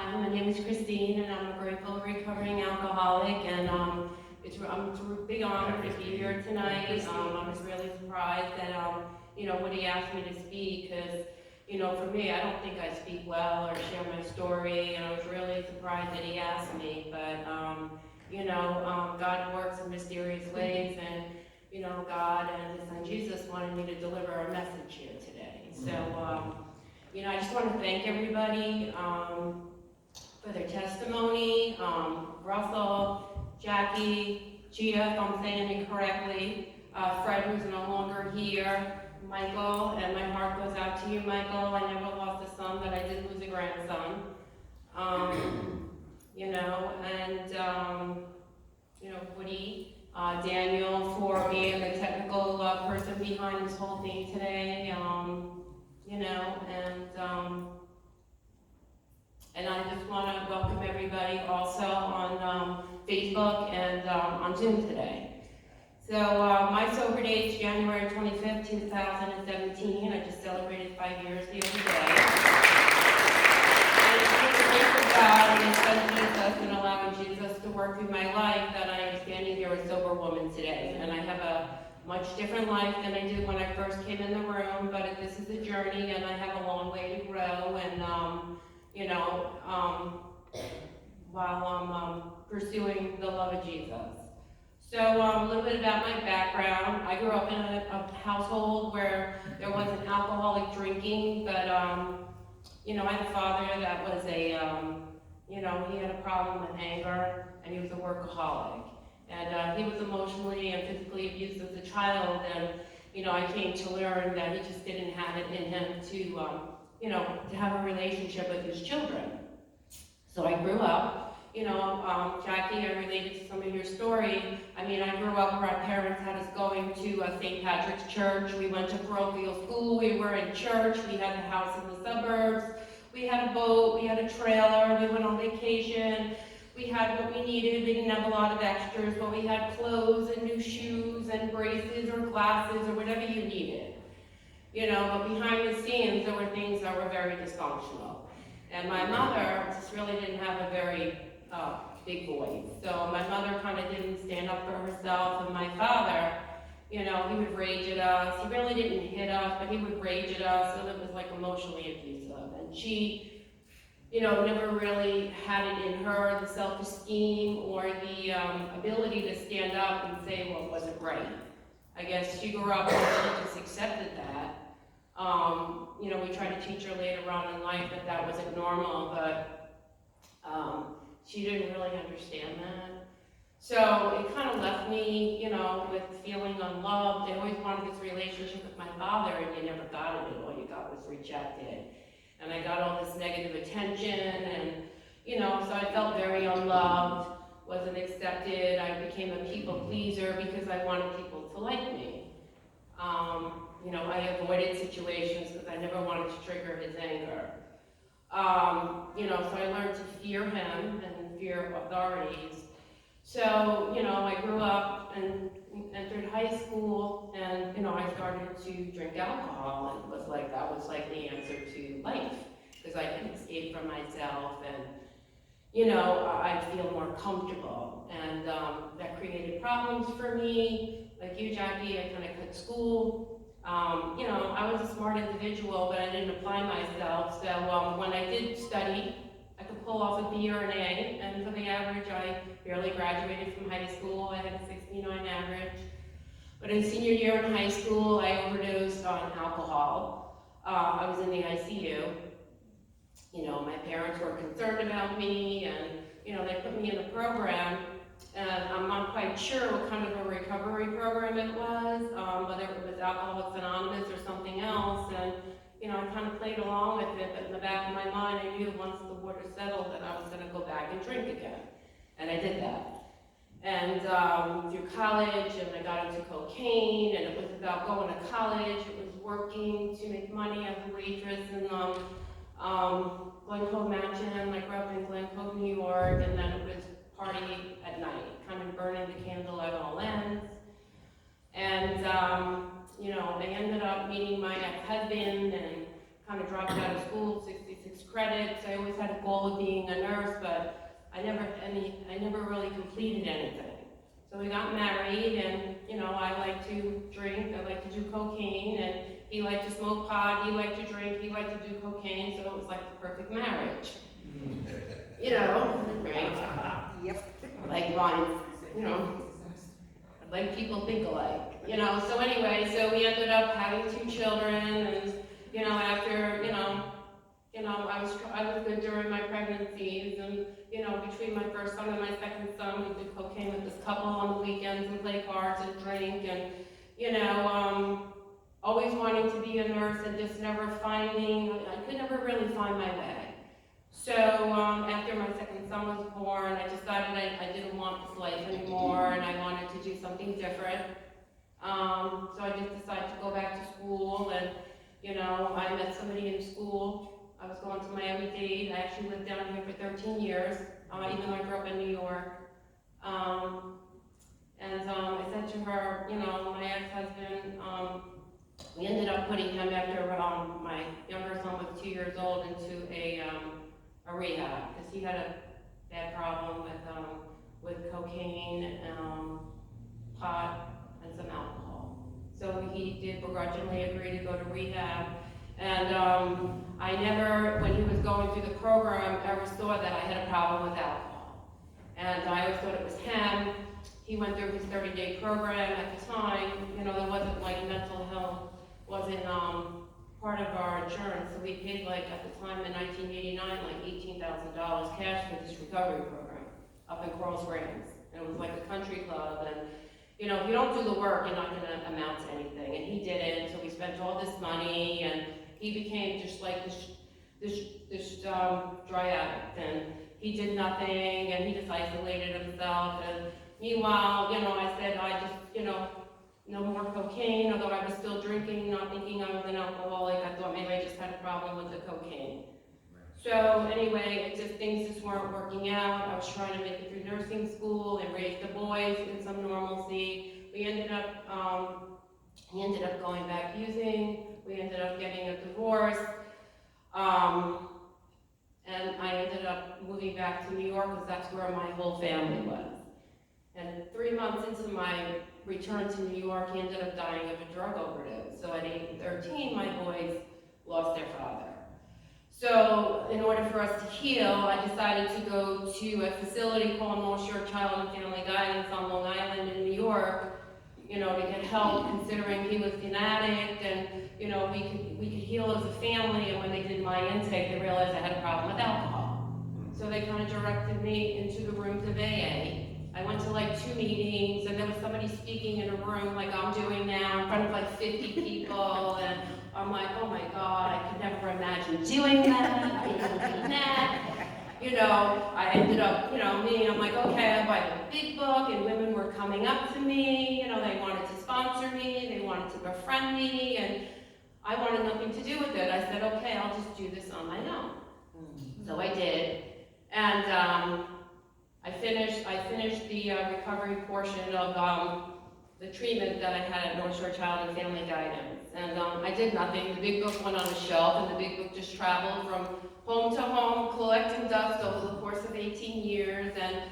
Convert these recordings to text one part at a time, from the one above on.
Hi, my name is Christine, and I'm a grateful recovering alcoholic, and I'm a big honor to be here tonight. I was really surprised that when he asked me to speak, because for me, I don't think I speak well or share my story, and I was really surprised that he asked me. But God works in mysterious ways, and God and His Son Jesus wanted me to deliver a message here today. So I just want to thank everybody for their testimony. Russell, Jackie, Gia, if I'm saying it correctly, Fred, who's no longer here, Michael, and my heart goes out to you, Michael. I never lost a son, but I did lose a grandson. Woody, Daniel, for being the technical person behind this whole thing today. And I just want to welcome everybody also on Facebook and on Zoom today. So my sober date is January 25th, 2017. I just celebrated 5 years the other day. And it's through the grace of God and His Son Jesus and allowing Jesus to work through my life that I am standing here a sober woman today. And I have a much different life than I did when I first came in the room, but this is a journey and I have a long way to grow, and while I'm pursuing the love of Jesus. So a little bit about my background. I grew up in a household where there wasn't alcoholic drinking, but I had a father that was he had a problem with anger, and he was a workaholic. And he was emotionally and physically abused as a child, and I came to learn that he just didn't have it in him to have a relationship with his children. So I grew up, Jackie, I related to some of your story. I grew up where our parents had us going to St. Patrick's Church. We went to parochial school, we were in church, we had a house in the suburbs, we had a boat, we had a trailer, we went on vacation. We had what we needed. We didn't have a lot of extras, but we had clothes and new shoes and braces or glasses or whatever you needed. But behind the scenes, there were things that were very dysfunctional. And my mother just really didn't have a very big voice. So my mother kind of didn't stand up for herself, and my father, he would rage at us. He really didn't hit us, but he would rage at us, so it was like emotionally abusive. And she never really had it in her, the self-esteem or the ability to stand up and say what wasn't right. I guess she grew up and really just accepted that. We tried to teach her later on in life that that wasn't normal, but she didn't really understand that. So it kind of left me, with feeling unloved. I always wanted this relationship with my father, and you never got it, and all you got was rejected. And I got all this negative attention, and, so I felt very unloved, wasn't accepted. I became a people pleaser because I wanted people to like me. I avoided situations because I never wanted to trigger his anger. So I learned to fear him and fear authorities. So, I grew up and entered high school, and, I started to drink alcohol, and it was like, that was like the answer to life, because I could escape from myself, and, I'd feel more comfortable, and that created problems for me. Like you, Jackie, I kind of cut school. I was a smart individual, but I didn't apply myself, so when I did study, I could pull off a B or an A, and for the average, I barely graduated from high school. I had a 69 average. But in senior year in high school, I overdosed on alcohol. I was in the ICU. My parents were concerned about me, and, they put me in a program, and I'm not quite sure what kind of a recovery program it was, whether it was Alcoholics Anonymous or something else, and, I kind of played along with it, but in the back of my mind, I knew once the water settled that I was going to go back and drink again, and I did that. And through college, and I got into cocaine, and it was about going to college. It was working to make money as a waitress in Glen Cove Mansion. I grew up in Glen Cove, New York, and then it was party at night, kind of burning the candle at all ends. And I ended up meeting my ex-husband and kind of dropped out of school, 66 credits. I always had a goal of being a nurse, but I never really completed anything. So we got married, and I like to drink, I like to do cocaine, and he liked to smoke pot, he liked to drink, he liked to do cocaine, so it was like the perfect marriage. Right? Yep. Like wine, like people think alike, So anyway, so we ended up having 2 children, and after I was good during my pregnancies, and between my first son and my second son, we did cocaine with this couple on the weekends and play cards and drink, and always wanting to be a nurse and just never finding. I could never really find my way. So after my second son was born, I decided I didn't want this life anymore, and I wanted to do something different. So I just decided to go back to school, and I met somebody in school. I was going to Miami-Dade. I actually lived down here for 13 years, even though I grew up in New York. And I said to her, my ex-husband, we ended up putting him, after my younger son was 2 years old, into a rehab, because he had a bad problem with cocaine, pot, and some alcohol. So he did begrudgingly agree to go to rehab. And I never, when he was going through the program, ever saw that I had a problem with alcohol. And I always thought it was him. He went through his 30-day program. At the time, there wasn't like mental health, wasn't part of our insurance. So we paid at the time in 1989, $18,000 cash for this recovery program up in Cross+Florida. And it was like a country club. And if you don't do the work, you're not going to amount to anything. And he didn't, so we spent all this money, and he became just like this dry addict, and he did nothing, and he just isolated himself. And meanwhile, I said, I just, no more cocaine, although I was still drinking, not thinking I was an alcoholic. I thought maybe I just had a problem with the cocaine. So anyway, things just weren't working out. I was trying to make it through nursing school and raise the boys in some normalcy. We ended up, he ended up going back using. We ended up getting a divorce. And I ended up moving back to New York, because that's where my whole family was. And 3 months into my return to New York, he ended up dying of a drug overdose. So at age 13, my boys lost their father. So in order for us to heal, I decided to go to a facility called North Shore Child and Family Guidance on Long Island in New York, to get help, considering he was an addict, and we could heal as a family. And when they did my intake, they realized I had a problem with alcohol. So they kind of directed me into the rooms of AA. I went to 2 meetings, and there was somebody speaking in a room like I'm doing now in front of 50 people, and I'm like, oh my God, I could never imagine doing that. I didn't do that. I ended up, I'm like, okay, I buy the big book, and women were coming up to me, they wanted to sponsor me, they wanted to befriend me, and I wanted nothing to do with it. I said, okay, I'll just do this on my own. So I did, and I finished the recovery portion of the treatment that I had at North Shore Child and Family Guidance. And I did nothing. The big book went on the shelf, and the big book just traveled from home to home, collecting dust over the course of 18 years. And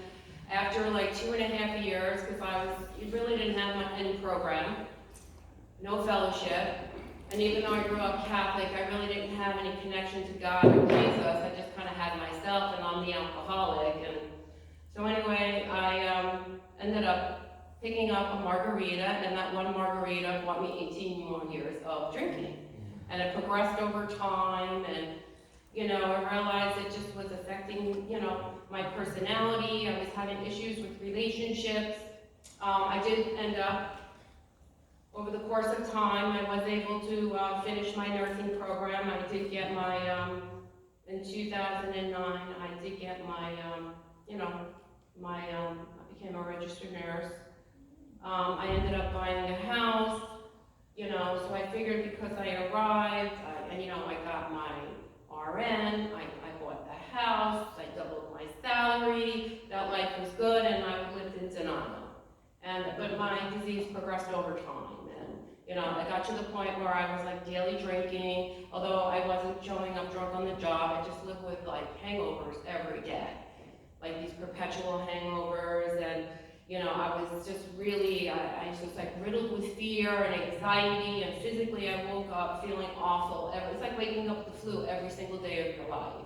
after 2.5 years, because you really didn't have any program, no fellowship, and even though I grew up Catholic, I really didn't have any connection to God or Jesus. I just kind of had myself, and I'm the alcoholic. And so anyway, I ended up picking up a margarita, and that one margarita bought me 18 more years of drinking. And it progressed over time, and I realized it just was affecting, my personality. I was having issues with relationships. I did end up, over the course of time, I was able to finish my nursing program. I did get my, in 2009, I did get my, I became a registered nurse. I ended up buying a house, so I figured because I arrived, I got my RN, I bought the house, I doubled my salary, that life was good, and I lived in denial. But my disease progressed over time, and I got to the point where I was like daily drinking, although I wasn't showing up drunk on the job. I just lived with like hangovers every day, like these perpetual hangovers, and I was just really, I was just like riddled with fear and anxiety, and physically I woke up feeling awful. It was like waking up with the flu every single day of your life,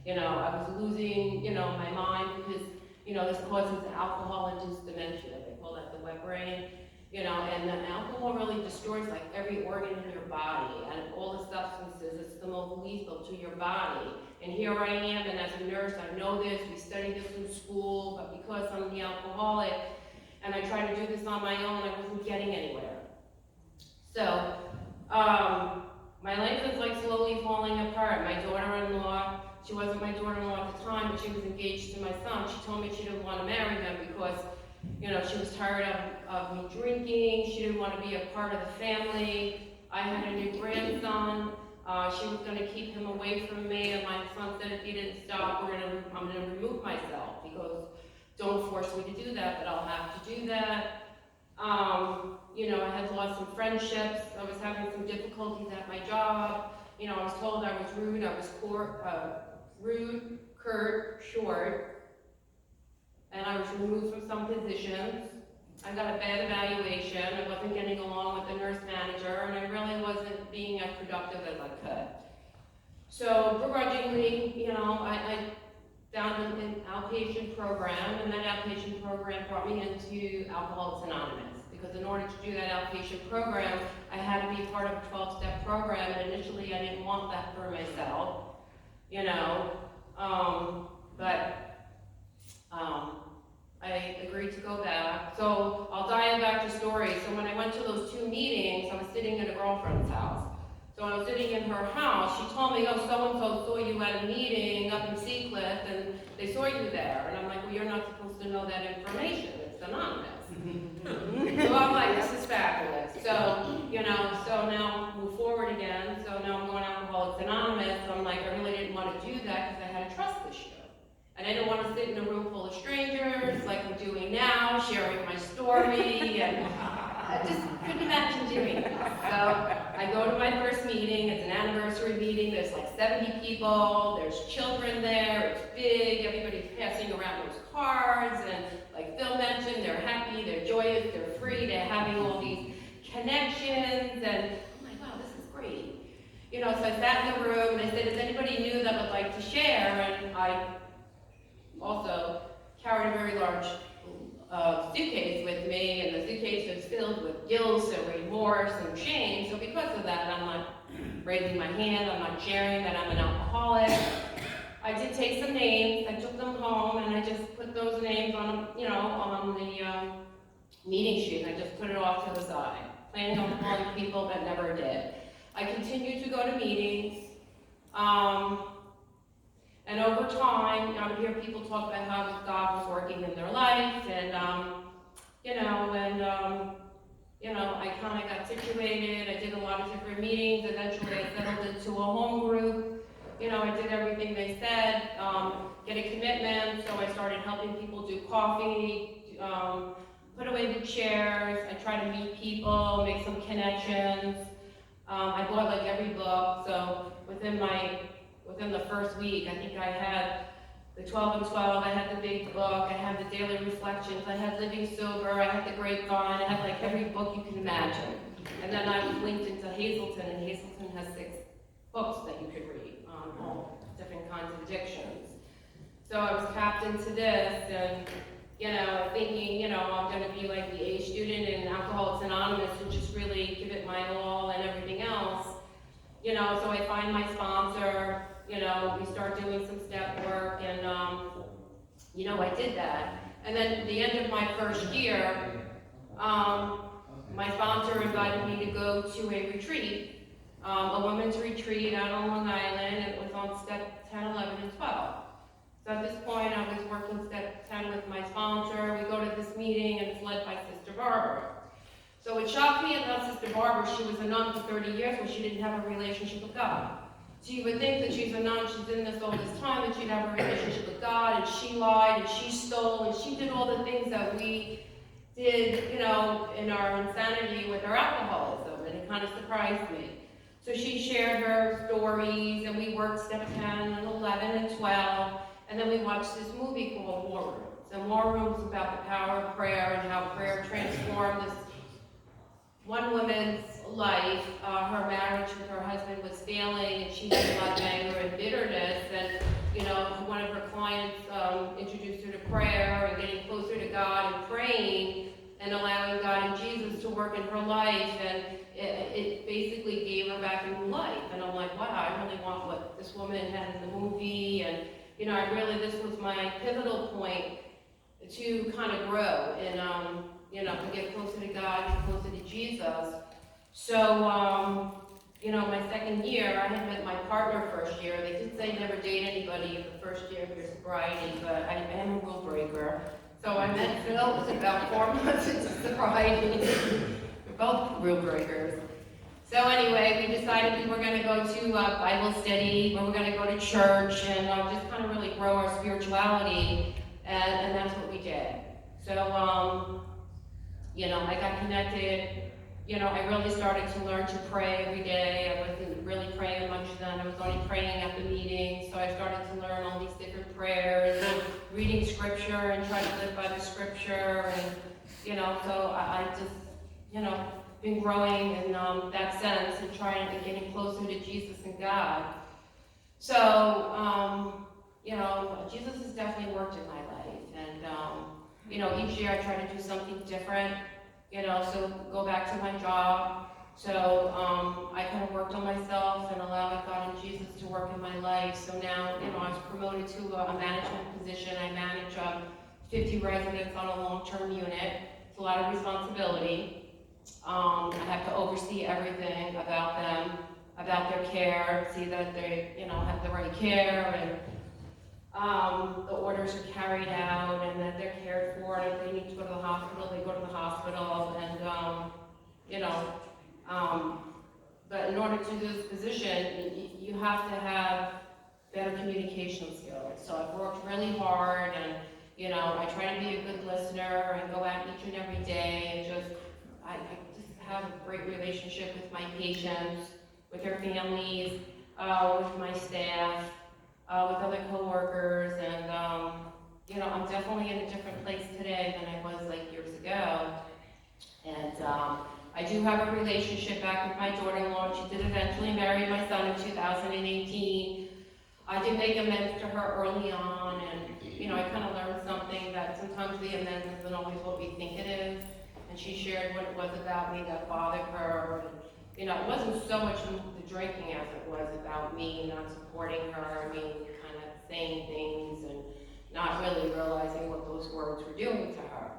and I was losing, my mind because, this causes alcohol-induced dementia. They call that the wet brain. And the alcohol really destroys like every organ in your body and all the substances. It's the most lethal to your body. And here I am, and as a nurse, I know this, we study this in school, but because I'm the alcoholic, and I try to do this on my own, I wasn't getting anywhere. So, my life is like slowly falling apart. My daughter-in-law, she wasn't my daughter-in-law at the time, but she was engaged to my son. She told me she didn't want to marry him because she was tired of me drinking. She didn't want to be a part of the family. I had a new grandson. She was going to keep him away from me, and my son said if he didn't stop, I'm going to remove myself. He goes, don't force me to do that, but I'll have to do that. I had lost some friendships. I was having some difficulties at my job. I was told I was rude. I was rude, curt, short. And I was removed from some positions. I got a bad evaluation. I wasn't getting along with the nurse manager, and I really wasn't being as productive as I could. So begrudgingly, I found an outpatient program, and that outpatient program brought me into Alcoholics Anonymous. Because in order to do that outpatient program, I had to be part of a 12-step program, and initially I didn't want that for myself, I agreed to go back. So I'll dial back to story. So when I went to those 2 meetings, I was sitting in a girlfriend's house. So when I was sitting in her house, she told me, oh, so-and-so saw you at a meeting up in Seacliff, and they saw you there. And I'm like, well, you're not supposed to know that information. It's anonymous. So I'm like, this is fabulous. So, so now move forward again. So now I'm going Alcoholics Anonymous. So I'm like, I really didn't want to do that because I had a trust issue. And I didn't want to sit in a room full of strangers like I'm doing now, sharing my story, and I just couldn't imagine doing this. So I go to my first meeting. It's an anniversary meeting. There's like 70 people. There's children there. It's big. Everybody's passing around those cards, and like Phil mentioned, they're happy, they're joyous, they're free, they're having all these connections, and I'm like, wow, this is great. So I sat in the room and I said, is anybody new that would like to share? And I also carried a very large suitcase with me, and the suitcase was filled with guilt and remorse and shame. So because of that, I'm not raising my hand, I'm not sharing that I'm an alcoholic. I did take some names, I took them home, and I just put those names on, on the meeting sheet, and I just put it off to the side, planning on calling people, but never did. I continued to go to meetings, and over time, I would hear people talk about how God was working in their life, and, I kind of got situated. I did a lot of different meetings. Eventually, I settled into a home group. I did everything they said, get a commitment, so I started helping people do coffee, put away the chairs. I try to meet people, make some connections. I bought like every book, so within the first week, I think I had the 12 and 12, I had the big book, I had the daily reflections, I had Living Sober, I had the Grapevine, I had like every book you can imagine. And then I was linked into Hazelton, and Hazelton has 6 books that you could read on all different kinds of addictions. So I was tapped into this, and thinking, I'm going to be like the A student in Alcoholics Anonymous and just really give it my all and everything else. So I find my sponsor, we start doing some step work, and I did that. And then at the end of my first year, my sponsor invited me to go to a retreat. A women's retreat out on Long Island. It was on step 10, 11, and 12. So at this point, I was working step 10 with my sponsor. We go to this meeting, and it's led by Sister Barbara. So it shocked me about Sister Barbara. She was a nun for 30 years, but she didn't have a relationship with God. So you would think that she's a nun, she's in this all this time, that she'd have a relationship with God, and she lied, and she stole, and she did all the things that we did, in our insanity with our alcoholism. kind of surprised me. So she shared her stories, and we worked step 10 and 11 and 12, and then we watched this movie called War Rooms. And War Rooms is about the power of prayer and how prayer transformed this one woman's life. Her marriage with her husband was failing, and she had a lot of anger and bitterness, and one of her clients introduced her to prayer and getting closer to God and praying and allowing God and Jesus to work in her life, and it basically gave her back a new life. And I'm like, wow, I really want what this woman had in the movie, and this was my pivotal point to kind of grow and to get closer to God, get closer to Jesus. So my second year, I had met my partner first year. They did say never date anybody in the first year of your sobriety, but I am a rule breaker. So I met Phil about 4 months into sobriety. We're both rule breakers. So anyway, we decided we were going to go to Bible study, we were going to go to church, and just kind of really grow our spirituality, and that's what we did. So, I got connected. I really started to learn to pray every day. I wasn't really praying much then. I was only praying at the meetings. So I started to learn all these different prayers, and reading scripture and trying to live by the scripture. And, so I just, been growing in that sense and trying to getting closer to Jesus and God. So, Jesus has definitely worked in my life. And, each year I try to do something different. So go back to my job. So I kind of worked on myself and allowing God and Jesus to work in my life. So now, I was promoted to a management position. I manage 50 residents on a long-term unit. It's a lot of responsibility. I have to oversee everything about them, about their care, see that they, have the right care, and the orders are carried out, and that they're cared for, and if they need to go to the hospital, they go to the hospital, and, but in order to do this position, you have to have better communication skills. So I've worked really hard, and, I try to be a good listener and go out each and every day, and I just have a great relationship with my patients, with their families, with my staff, with other coworkers, and I'm definitely in a different place today than I was years ago. And I do have a relationship back with my daughter-in-law. She did eventually marry my son in 2018. I did make amends to her early on, and I kind of learned something that sometimes the amends isn't always what we think it is. And she shared what it was about me that bothered her. And, it wasn't so much the drinking as it was about me not supporting her, kind of saying things and not really realizing what those words were doing to her.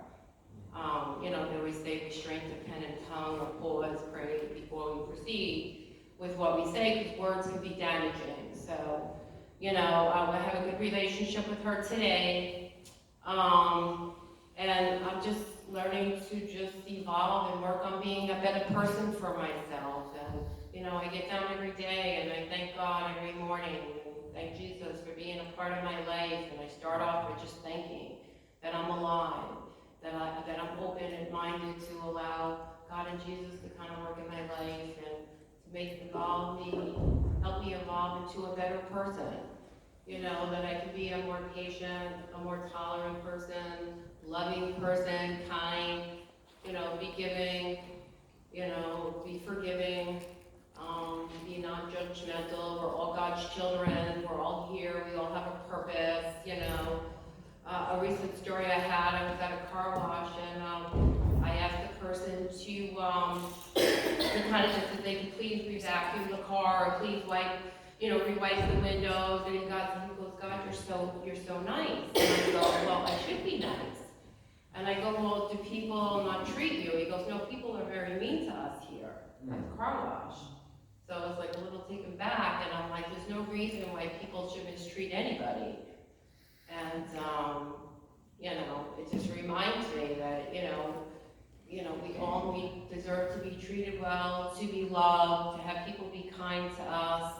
They always say restraint of pen and tongue, or pause, pray before we proceed with what we say, because words can be damaging. So, I have a good relationship with her today. And I'm just learning to just evolve and work on being a better person for myself. And, I get down every day and I thank God every morning and thank Jesus for being a part of my life. And I start off with just thanking that I'm alive, that I'm open and minded to allow God and Jesus to kind of work in my life and to help me evolve into a better person. That I can be a more patient, a more tolerant person, loving person, kind, be giving, be forgiving, be non-judgmental. We're all God's children. We're all here. We all have a purpose, A recent story I had, I was at a car wash, and I asked the person to kind of just, if they could please re-vacuum the car, or please wipe, re-wipe the windows, and he goes, God, you're so nice. And I go, well, I should be nice. And I go, well, do people not treat you? He goes, no, people are very mean to us here at the car wash. So I was like a little taken back, and I'm like, there's no reason why people should mistreat anybody. And, it just reminds me that, we deserve to be treated well, to be loved, to have people be kind to us.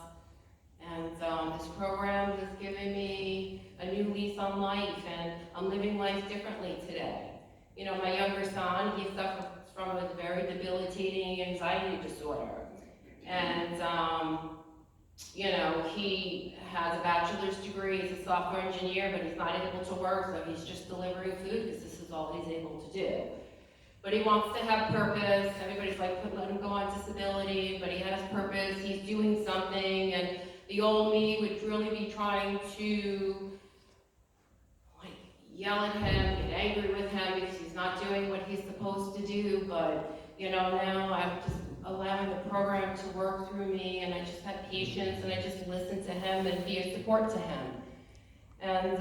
And this program has given me a new lease on life, and I'm living life differently today. My younger son, he from a very debilitating anxiety disorder. And, you know, he has a bachelor's degree, he's a software engineer, but he's not able to work, so he's just delivering food because this is all he's able to do. But he wants to have purpose. Everybody's like, let him go on disability, but he has purpose, he's doing something, and the old me would really be trying to like yell at him, get angry with him because he's not doing what he's supposed to do, but you know, now I'm just allowing the program to work through me, and I just have patience, and I just listen to him and be a support to him. And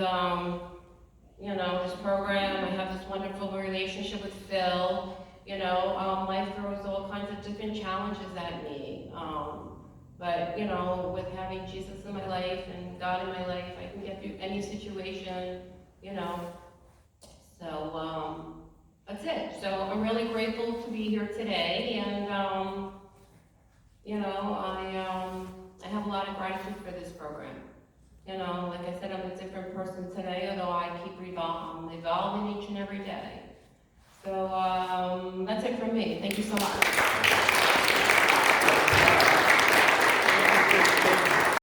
you know, this program, I have this wonderful relationship with Phil. You know, life throws all kinds of different challenges at me. But, you know, with having Jesus in my life and God in my life, I can get through any situation, you know. So, that's it. So I'm really grateful to be here today, and, you know, I have a lot of gratitude for this program. You know, like I said, I'm a different person today, although I keep evolving each and every day. So that's it from me. Thank you so much.